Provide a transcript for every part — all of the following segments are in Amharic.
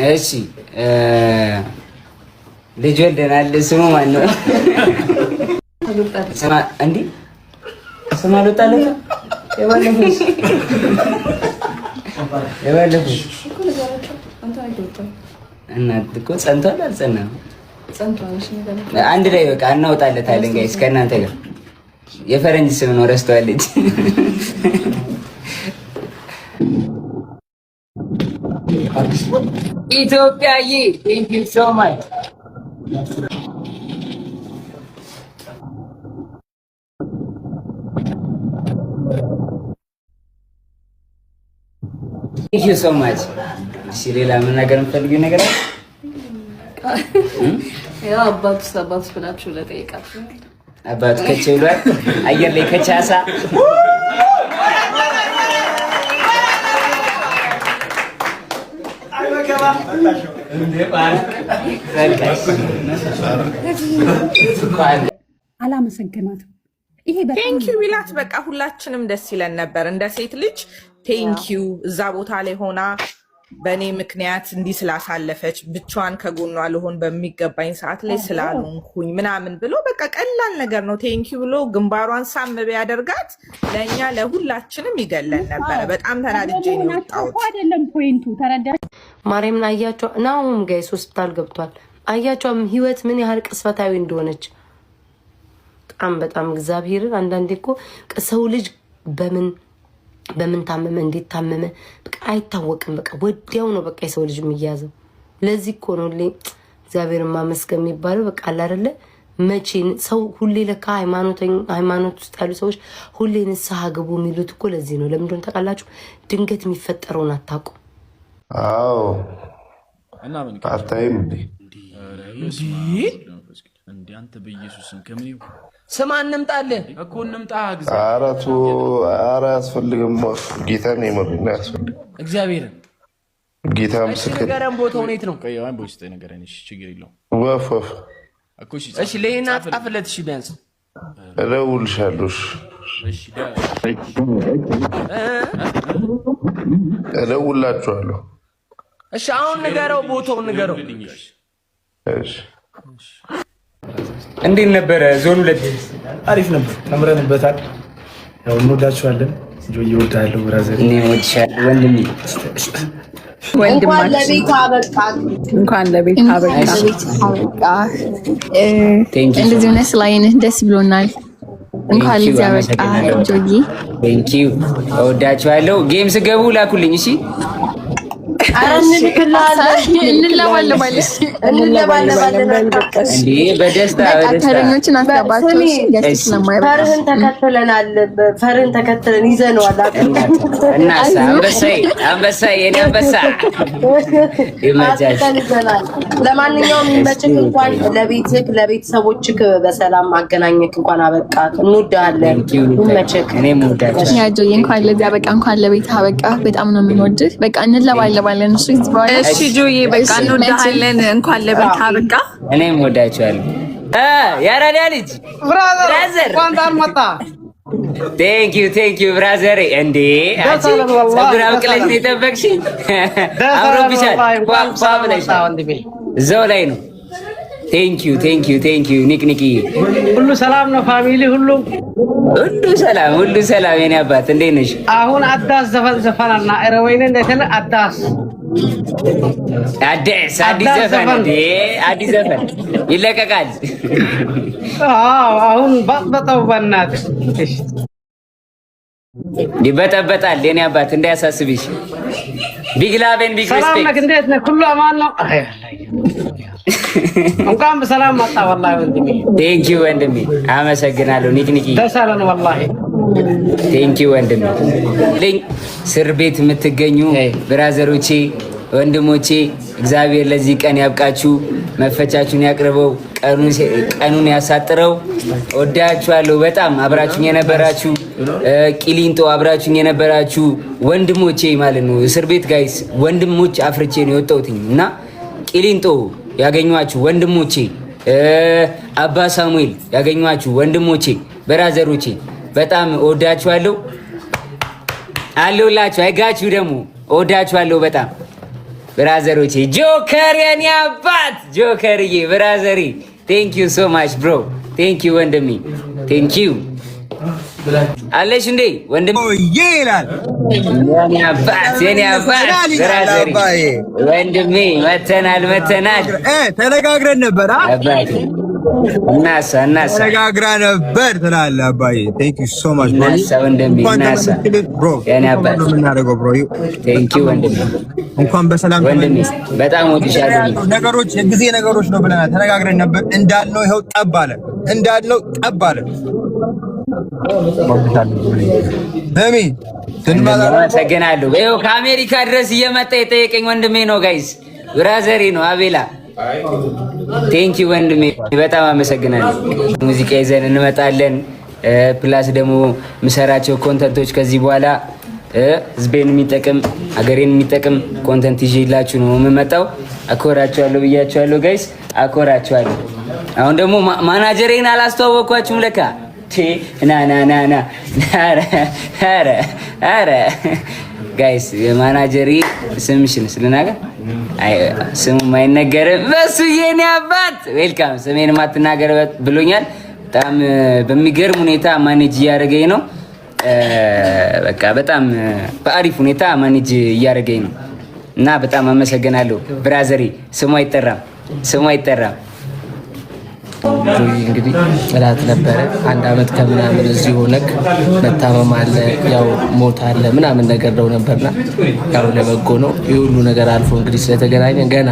እሺ ልጅ ወልደናል። ስሙ ማን ነው? እንዴ ስሙ አልወጣለትም። የባለፈው እናት እኮ ጸንቷል አልጸናም? አንድ ላይ በቃ እናወጣለታለን ጋይስ ከእናንተ ጋር። የፈረንጅ ስም ነው ረስተዋለች። ኢትዮጵያዬ ቴንክ ዩ ሶ ማች። ቴንክ ዩ ሶ ማች። እሺ ሌላ ምን ነገር የምትፈልጊው ነገር አለ? ያው አባቱስ ብላችሁ ለጠይቃችሁ አባቱ ከቼ ብሏል። አየር ላይ ከቻሳ አላመሰግናትም። ይሄ ቴንኪው ቢላት በቃ ሁላችንም ደስ ይለን ነበር እንደ ሴት ልጅ። ቴንኪው እዛ ቦታ ላይ ሆና በእኔ ምክንያት እንዲህ ስላሳለፈች ብቻዋን ከጎኗ ልሆን በሚገባኝ ሰዓት ላይ ስላልሆንኩኝ ምናምን ብሎ በቃ ቀላል ነገር ነው። ቴንኪው ብሎ ግንባሯን ሳም ቢያደርጋት ለእኛ ለሁላችንም ይገለን ነበረ። በጣም ተናድጄ ነው የወጣሁት። አይደለም ፖይንቱ ተረዳሽ? ማርያምን አያቸው ናውም ጋይስ ሆስፒታል ገብቷል። አያቸውም ህይወት ምን ያህል ቅስፈታዊ እንደሆነች በጣም እግዚአብሔርን። አንዳንዴ እኮ ሰው ልጅ በምን ታመመ እንዴት ታመመ በቃ አይታወቅም። በቃ ወዲያው ነው በቃ የሰው ልጅ የሚያዘው። ለዚህ እኮ ነው እግዚአብሔርን ማመስገን የሚባለው። በቃ አለ አይደለ መቼ ሰው ሁሌ ለካ ሃይማኖት ውስጥ ያሉ ሰዎች ሁሌ ንስሐ ግቡ የሚሉት እኮ ለዚህ ነው። ለምን እንደሆነ ታውቃላችሁ? ድንገት የሚፈጠረውን አታውቁም። አዎ አታይም እንዴ አንተ በኢየሱስም ከምን ይው ስማ እንምጣለን እኮ እንምጣ። አራቱ አራ ያስፈልግም። ጌታ ነው የመረጠው ያስፈልግ እግዚአብሔር ጌታ ምስክር ነገረን። ቦታው ሁኔት ነው ቀያውን ቦይስተ ነገረን። እሺ ችግር የለው ወፍ እኮ እሺ ለይና ጻፍለት። እሺ ቢያንስ እደውልልሻለሁ። እሺ እደውልላችኋለሁ። እሺ አሁን ንገረው፣ ቦታውን ንገረው። እሺ እንዴት ነበረ ዞን 2? አሪፍ ነበር፣ ተምረንበታል። ያው እንወዳችኋለን። ጆዬ እወድሃለሁ ብራዘር። እኔ እወድሻለሁ ወንድሜ። እንኳን ለቤት አበቃ። እንደዚህ ነስ ላይነህ ደስ ብሎናል። እንኳን ለዚህ አበቃ ጆዬ። ቴንክ ዩ እወዳችኋለሁ። ጌም ስገቡ ላኩልኝ እሺ። ተረኞችን አስገባቸው። ፈርህን ተከትለን ይዘነዋል። አንበሳዬ የኔ አንበሳ ለማንኛውም ይመችህ። እንኳን ለቤትህ ለቤተሰቦችህ በሰላም ማገናኘት እንኳን አበቃ። እንወድሃለን። ይመችህ። ያጆዬ እንኳን ለዚህ አበቃ። እንኳን ለቤትህ አበቃ። በጣም ነው የምንወድህ። በቃ እንለባለባለን። እሺ ጆዬ በቃ እንወድሃለን። እንኳን ለቤት አበቃ። እኔም ወዳችኋለሁ። ያራዳ ልጅ ብራዘር እንኳን መጣ። ቴንክ ዩ ብራዘር። እንዴ አንቺ ፀጉር አብቅለሽ ነው የጠበቅሽኝ? አምሮብሻል። ቋቋ ብለሽ እዛው ላይ ነው። ቴንክ ዩ ኒክኒኪ። ሁሉ ሰላም ነው? ፋሚሊ ሁሉ ሁሉ ሰላም። የኔ አባት እንዴት ነሽ? አሁን አዳስ ዘፈንና ረወይነ እንደተለ አዲስ ዘፈን ይለቀቃል። አሁን በጠው በእናትህ ይበጠበጣል። የኔ አባት እንዳያሳስብሽ። ቢግ ላቭን ቢግ ሪስፔክት። ሰላም ነህ? እንዴት ነህ? ሁሉ አማን ነው? እንኳን በሰላም መጣ። ወላሂ ወንድሜ ቴንክ ዩ ወንድሜ፣ አመሰግናለሁ። ኒክኒኪ ደስ አለን ወላሂ። ቴንክ ዩ ወንድሜ። እስር ቤት የምትገኙ ብራዘሮቼ፣ ወንድሞቼ እግዚአብሔር ለዚህ ቀን ያብቃችሁ፣ መፈቻችሁን ያቅርበው፣ ቀኑን ያሳጥረው። ወዳችኋለሁ በጣም አብራችሁኝ የነበራችሁ ቂሊንጦ አብራችሁኝ የነበራችሁ ወንድሞቼ ማለት ነው። እስር ቤት ጋይስ ወንድሞች አፍርቼ ነው የወጣሁት እና ቂሊንጦ ያገኟችሁ ወንድሞቼ አባ ሳሙኤል ያገኟችሁ ወንድሞቼ ብራዘሮቼ በጣም እወዳችኋለሁ አለሁላችሁ። አይጋችሁ ደግሞ እወዳችኋለሁ በጣም ብራዘሮቼ። ጆከር የኔ አባት ጆከርዬ ብራዘሪ ቴንክ ዩ ሶ ማች ብሮ ቴንክ ዩ ወንድሜ ቴንክ ዩ አለሽ እንዴ ወንድሜ ይላል የኔ አባት ብራዘሪ ወንድሜ መተናል ተነጋግረን ነበር እናሳ ተነጋግራ ነበር ትላለህ አባዬ ቴንክ ዩ ሶ ማች ብሮ የኔ አባት ብሮ ቴንክ ዩ ወንድሜ እንኳን በሰላም ወንድሜ በጣም ወድሻለሁ። ነገሮች የጊዜ ነገሮች ነው ብለናል ተነጋግረን ነበር እንዳልነው ይኸው ጠብ አለ አመሰግናለሁ። ይኸው ከአሜሪካ ድረስ እየመጣ የጠየቀኝ ወንድሜ ነው ጋይስ ብራዘሬ ነው አቤላ ቴንክ ዩ ወንድሜ በጣም አመሰግናለሁ። ሙዚቃ ይዘን እንመጣለን። ፕላስ ደግሞ ምሰራቸው ኮንተንቶች ከዚህ በኋላ ህዝቤን የሚጠቅም ሀገሬን የሚጠቅም ኮንተንት ይዤላችሁ ነው የምመጣው። አኮራችኋለሁ ብያችኋለሁ ጋይስ አኮራችኋለሁ። አሁን ደግሞ ማናጀሬን አላስተዋወቅኳችሁም ለካ ና ኧረ ጋይስ የማናጀሪ ስምሽን ስለናገር ስሙ አይነገርም። በሱ የኔ አባት ዌልካም ስሜን ማትናገር ብሎኛል። በጣም በሚገርም ሁኔታ ማኔጅ እያደረገኝ ነው። በቃ በጣም በአሪፍ ሁኔታ ማኔጅ እያደረገኝ ነው እና በጣም አመሰግናለሁ ብራዘሪ። ስሙ አይጠራም። እንግዲህ ጥላት ነበረ 1 አመት ከምናምን እዚህ ሆነክ መታመም አለ ያው ሞት አለ ምናምን ነገር ነው ነበርና ያው ለበጎ ነው ይሄ ሁሉ ነገር አልፎ እንግዲህ ስለተገናኘን ገና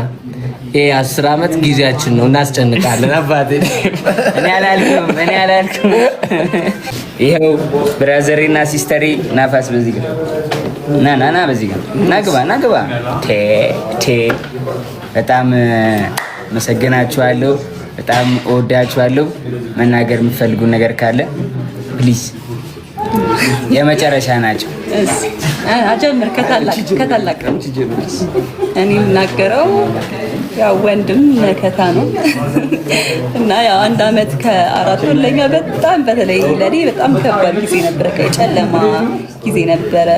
ይሄ 10 አመት ጊዜያችን ነው እናስጨንቃለን። አባቴ እኔ አላልኩም ይሄው ብራዘሪና ሲስተሪ ናፋስ በዚህ ጋር ና በዚህ ጋር ናግባ በጣም መሰገናችኋለሁ። በጣም እወዳችኋለሁ። መናገር የምትፈልጉ ነገር ካለ ፕሊዝ የመጨረሻ ናቸው። አጀምር ከታላቅ እኔ የምናገረው ያው ወንድም መከታ ነው እና ያው 1 አመት ከ4 ወር ለኛ በጣም በተለይ ለኔ በጣም ከባድ ጊዜ ነበረ። ከጨለማ ጊዜ ነበረ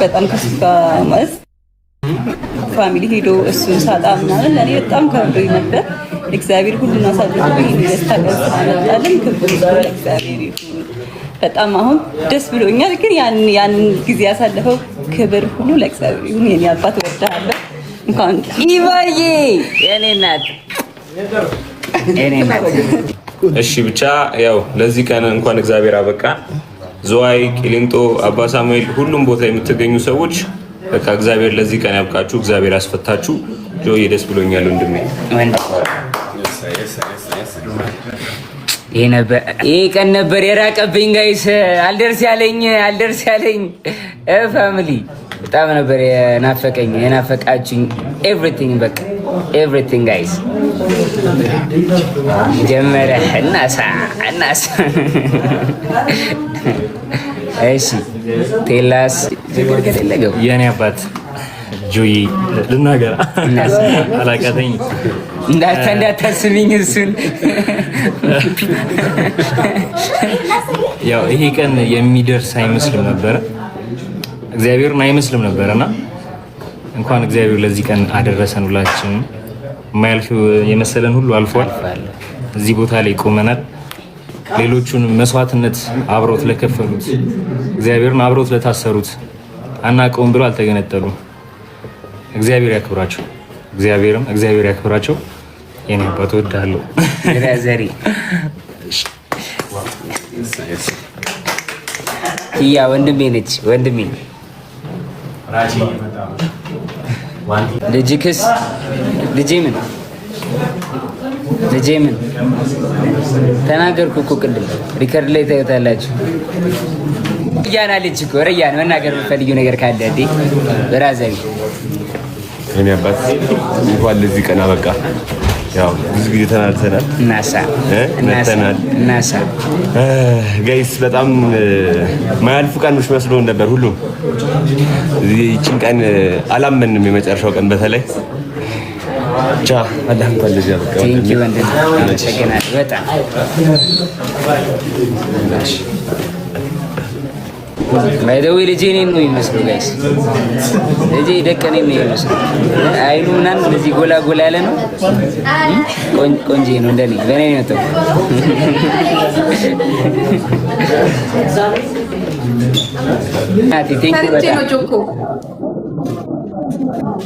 በጣም ከስፋ ማለት ፋሚሊ ሄዶ እሱን ሳጣ ምናምን ለኔ በጣም ከብዶኝ ነበር። እግዚአብሔር ሁሉን አሳልፎ ይሄን ደስታ አመጣልን። ክብር ለእግዚአብሔር ይሁን። በጣም አሁን ደስ ብሎኛል። ግን ያን ጊዜ ያሳለፈው ክብር ሁሉ ለእግዚአብሔር ይሁን። የኔ አባት ወዳለሁ። እንኳን ይባዬ የኔ እናት እሺ ብቻ ያው ለዚህ ቀን እንኳን እግዚአብሔር አበቃ። ዝዋይ፣ ቂሊንጦ፣ አባ ሳሙኤል ሁሉም ቦታ የምትገኙ ሰዎች በቃ እግዚአብሔር ለዚህ ቀን ያብቃችሁ። እግዚአብሔር ያስፈታችሁ። ጆዬ ደስ ብሎኛል ወንድሜ። ይሄ ቀን ነበር የራቀብኝ ጋይስ። አልደርስ ያለኝ ፋሚሊ በጣም ነበር የናፈቃችኝ። ኤቭሪቲንግ በቃ ኤቭሪቲንግ ጋይስ ጀመረ እናሳ እሺ ቴላስ የኔ አባት ጆዬ ልናገር አላቀተኝ እንዳታስብኝ እሱን ያው ይሄ ቀን የሚደርስ አይመስልም ነበረ፣ እግዚአብሔርን አይመስልም ነበርና እንኳን እግዚአብሔር ለዚህ ቀን አደረሰን። ሁላችን የማያልፍ የመሰለን ሁሉ አልፏል። እዚህ ቦታ ላይ ቆመናል። ሌሎቹን መስዋዕትነት አብሮት ለከፈሉት እግዚአብሔርን አብሮት ለታሰሩት አናቀውም ብሎ አልተገነጠሉም። እግዚአብሔር ያክብራቸው። እግዚአብሔር ያክብራቸው። የኔ አባት እወድሃለሁ። ብራዘሪ ያ ወንድሜ ነች ወንድሜ ልጅክስ ልጄ ምን ተናገርኩ እኮ ቅድም ሪከርድ ላይ ታዩታላችሁ። ሪያን አለች እኮ ሪያን መናገር የምትፈልጊው ነገር ካለ እንዴ ብራዘሪ? እኔ አባት እንኳን ለዚህ ቀን አበቃ። ያው ብዙ ጊዜ ተናልተናል እናሳ ጋይስ በጣም ማያልፉ ቀኖች መስሎን ነበር ሁሉም። ይህችን ቀን አላመንም። የመጨረሻው ቀን በተለይ ቻ አላህ እንኳን ለዚህ ያበቃ። ቴንክ ዩ ወንድሜ አመሰግናለሁ በጣም ባይደው ልጄ እኔን ነው የሚመስለው ጋይስ ልጄ ደቀኔ ነው የሚመስለው አይኑ ምናምን እንደዚህ ጎላ ጎላ ያለ ነው ቆንጆ ነው እንደኔ በኔ ነው ተው አቲ ቴንክ ዩ በጣም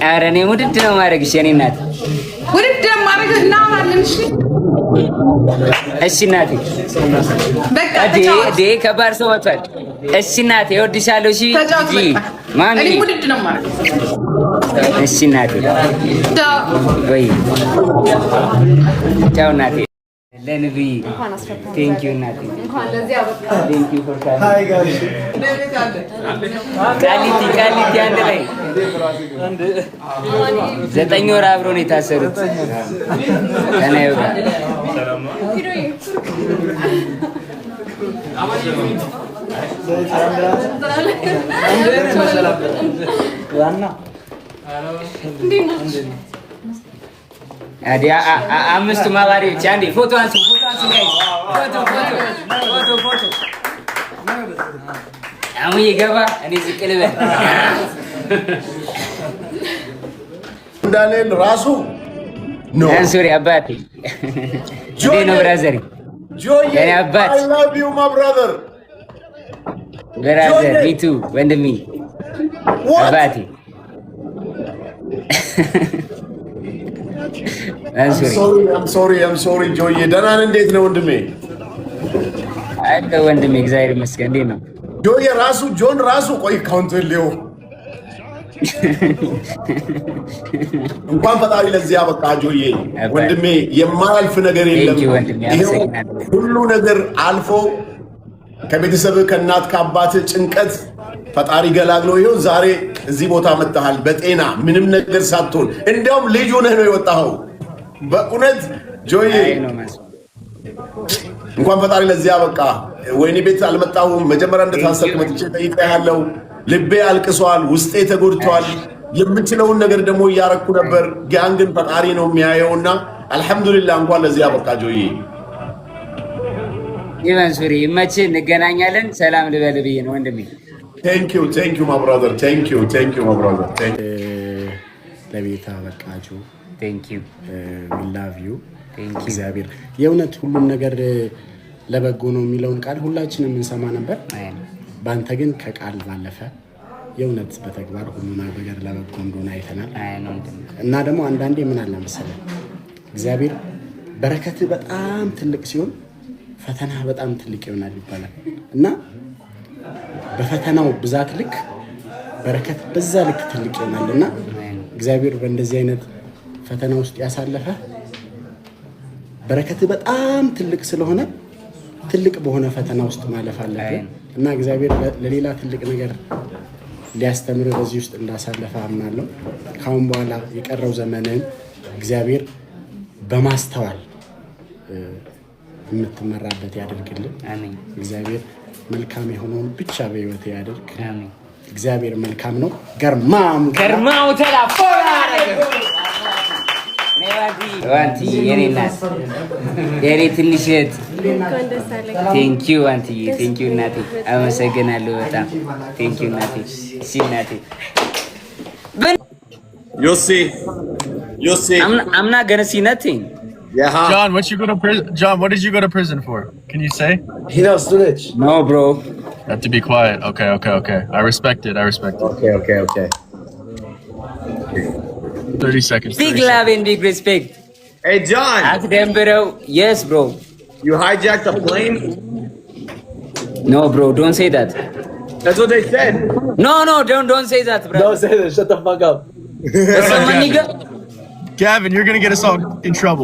ኧረ እኔ ውድድ ነው ማድረግሽ የኔ እናት ውድድ ማድረግ እናወራለን እሺ እናቴ በቃ ዴ ከባድ ሰው ወጥቷል እሺ እናቴ እወድሻለሁ እሺ ጂ ማሚ እኔ ውድድ ነው ማለት እሺ እናቴ ወይ ቻው እናቴ ለንቢ ቴንክ ዩ እናቴ እንኳን ለዚህ አበቃ ቴንክ ዩ ፎር ሃይ ጋይስ ቃሊቲ አንድ ላይ 9 ወር አብሮ ነው የታሰሩት ከናዩ ጋር አዲያ አምስቱ ማባሪዎች አንዴ ፎቶ አንሱ ጋይስ ፎቶ አሁን ይገባ እኔ ዝቅ ልበል እንዳለን ራሱ ኖ አንሱሪ አባቴ ጆይ ነው ብራዘር ጆይ የኔ አባት I love you my brother ብራዘር ቢቱ ወንድሜ አባቴ I'm sorry ጆይ ደህና ነህ እንዴት ነው ወንድሜ አለ ወንድሜ እግዚአብሔር ይመስገን እንዴት ነው ጆይ ራሱ ጆን ራሱ ቆይ ካውንት ሊዮ እንኳን ፈጣሪ ለዚህ ያበቃ ጆዬ ወንድሜ የማያልፍ ነገር የለም ይሄው ሁሉ ነገር አልፎ ከቤተሰብ ከእናት ከአባት ጭንቀት ፈጣሪ ገላግሎ ይሄው ዛሬ እዚህ ቦታ መጣሃል በጤና ምንም ነገር ሳትሆን እንዲያውም ልጅ ሆነህ ነው የወጣኸው በእውነት ጆዬ እንኳን ፈጣሪ ለዚህ ያበቃ ወይኔ ቤት አልመጣሁም መጀመሪያ እንደታሰብክ መጥቼ ጠይቄሃለሁ ልቤ አልቅሷል ውስጤ ተጎድቷል የምችለውን ነገር ደግሞ እያረኩ ነበር ያን ግን ፈጣሪ ነው የሚያየውና አልহামዱሊላህ እንኳን ለዚህ ያበቃ ጆዬ ይመንሱሪ መቼ እንገናኛለን ሰላም ልበል ብዬ ነው ወንድሜ thank you my brother thank you my brother ለቤታ በቃጁ thank you we love you እግዚአብሔር የእውነት ሁሉም ነገር ለበጎ ነው የሚለውን ቃል ሁላችንም እንሰማ ነበር ባንተ ግን ከቃል ባለፈ የእውነት በተግባር ሁሉና ነገር ለበጎ እንደሆነ አይተናል እና ደግሞ አንዳንዴ ምን አለ መሰለህ እግዚአብሔር በረከት በጣም ትልቅ ሲሆን ፈተና በጣም ትልቅ ይሆናል ይባላል እና በፈተናው ብዛት ልክ በረከት በዛ ልክ ትልቅ ይሆናልና እግዚአብሔር በእንደዚህ አይነት ፈተና ውስጥ ያሳለፈ በረከት በጣም ትልቅ ስለሆነ ትልቅ በሆነ ፈተና ውስጥ ማለፍ አለብን እና እግዚአብሔር ለሌላ ትልቅ ነገር ሊያስተምር በዚህ ውስጥ እንዳሳለፈ አምናለሁ ካሁን በኋላ የቀረው ዘመንን እግዚአብሔር በማስተዋል የምትመራበት ያደርግልን አሜን እግዚአብሔር መልካም የሆነውን ብቻ በህይወት ያደርግ አሜን እግዚአብሔር መልካም ነው ገርማው ተላፎራ ዋንቲ የኔ እናት የኔ ትንሽት ቴንክ ዩ ዋንቲ ቴንክ ዩ እናቴ አመሰግናለሁ በጣም ቴንክ ዩ እናቴ እሺ እናቴ you'll see I'm not gonna see nothing yeah John what did you go to prison for can you say he knows snitch no bro you have to be quiet okay I respect it okay 30 seconds big love and big respect hey John ask them bro yes bro you hijacked a plane no bro don't say that that's what they said no don't say that bro don't say that shut the fuck up Gavin you're gonna get us all in trouble